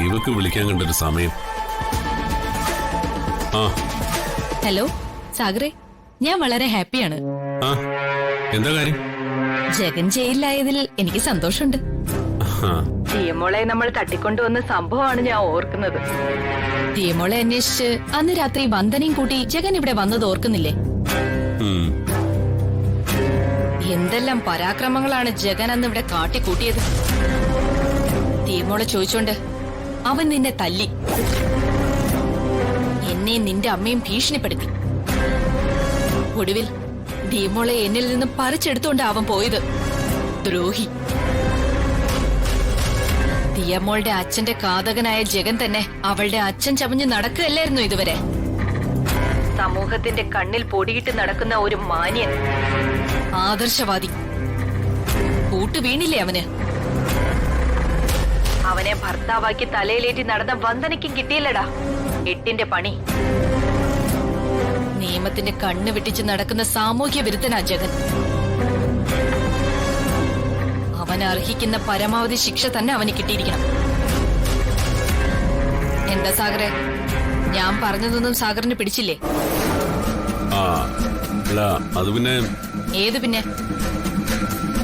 ഇവക്ക് വിളിക്കാൻ കണ്ടൊരു സമയം. ആ ഹലോ സാഗറെ, ഞാൻ വളരെ ഹാപ്പിയാണ്. ആ എന്താ കാര്യം? ജഗൻ ജയിലിലായതിൽ എനിക്ക് സന്തോഷമുണ്ട്. ടീമോളെ നമ്മൾ തട്ടിക്കൊണ്ടുവന്ന സംഭവമാണ് ഞാൻ ഓർക്കുന്നത്. ടീമോളെ അന്വേഷിച്ച് അന്ന് രാത്രി വന്ദനയും കൂട്ടി ജഗൻ ഇവിടെ വന്നത് ഓർക്കുന്നില്ലേ? എന്തെല്ലാം പരാക്രമങ്ങളാണ് ജഗൻ അന്ന് ഇവിടെ കാട്ടിക്കൂട്ടിയത്. ടീമോളെ ചോദിച്ചോണ്ട് അവൻ നിന്നെ തല്ലി, എന്നെ നിന്റെ അമ്മയും ഭീഷണിപ്പെടുത്തി. ഒടുവിൽ ടീമോളെ എന്നിൽ നിന്നും പറിച്ചെടുത്തോണ്ട് അവൻ പോയത്. ദ്രോഹി. ദിയമോളുടെ അച്ഛന്റെ ഘാതകനായ ജഗൻ തന്നെ അവളുടെ അച്ഛൻ ചമഞ്ഞു നടക്കുകയല്ലായിരുന്നു ഇതുവരെ. സമൂഹത്തിന്റെ കണ്ണിൽ പൊടിയിട്ട് നടക്കുന്ന ഒരു മാന്യൻ, ആദർശവാദി. കൂട്ടു വീണില്ലേ അവന്? അവനെ ഭർത്താവാക്കി തലയിലേറ്റി നടന്ന വന്ദനയ്ക്കും കിട്ടിയില്ലടാ 8ന്റെ പണി. നിയമത്തിന്റെ കണ്ണ് വെട്ടിച്ച് നടക്കുന്ന സാമൂഹ്യ വിരുദ്ധനാ ജഗൻ. അവൻ അർഹിക്കുന്ന പരമാവധി ശിക്ഷ തന്നെ അവന് കിട്ടിയിരിക്കണം. എന്താ സാഗറെ, ഞാൻ പറഞ്ഞതൊന്നും സാഗറിന് പിടിച്ചില്ലേ? അത് പിന്നെ ഏത് പിന്നെ?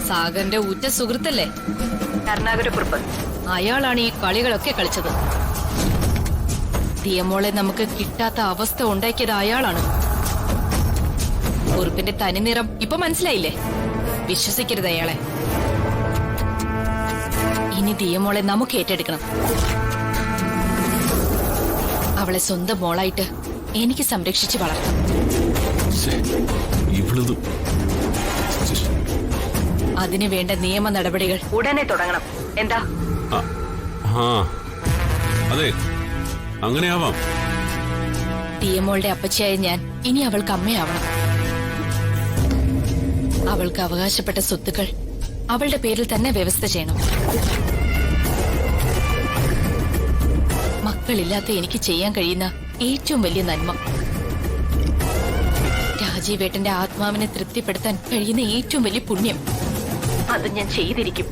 സാഗറിന്റെ ഉറ്റ സുഹൃത്തല്ലേ കരുണാകരക്കുറുപ്പ്. അയാളാണ് ഈ കളികളൊക്കെ കളിച്ചത്. ദിയമോളെ നമുക്ക് കിട്ടാത്ത അവസ്ഥ ഉണ്ടാക്കിയത് അയാളാണ്. കുറുപ്പിന്റെ തനിനിറം ഇപ്പൊ മനസ്സിലായില്ലേ? വിശ്വസിക്കരുത് അയാളെ. ഇനി ദിയമോളെ നമുക്ക് ഏറ്റെടുക്കണം. അവളെ സ്വന്തം മോളായിട്ട് എനിക്ക് സംരക്ഷിച്ച് വളർത്താം. അതിനു വേണ്ട നിയമ നടപടികൾ ഉടനെ തുടങ്ങണം. എന്താ? അതെ, അങ്ങനെയാവാം. ദിയമോളുടെ അപ്പച്ചിയായ ഞാൻ ഇനി അവൾക്ക് അമ്മയാവണം. അവൾക്ക് അവകാശപ്പെട്ട സ്വത്തുക്കൾ അവളുടെ പേരിൽ തന്നെ വ്യവസ്ഥ ചെയ്യണം. മക്കളില്ലാത്ത എനിക്ക് ചെയ്യാൻ കഴിയുന്ന ഏറ്റവും വലിയ നന്മ, രാജീവേട്ടന്റെ ആത്മാവിനെ തൃപ്തിപ്പെടുത്താൻ കഴിയുന്ന ഏറ്റവും വലിയ പുണ്യം, അത് ഞാൻ ചെയ്തിരിക്കും.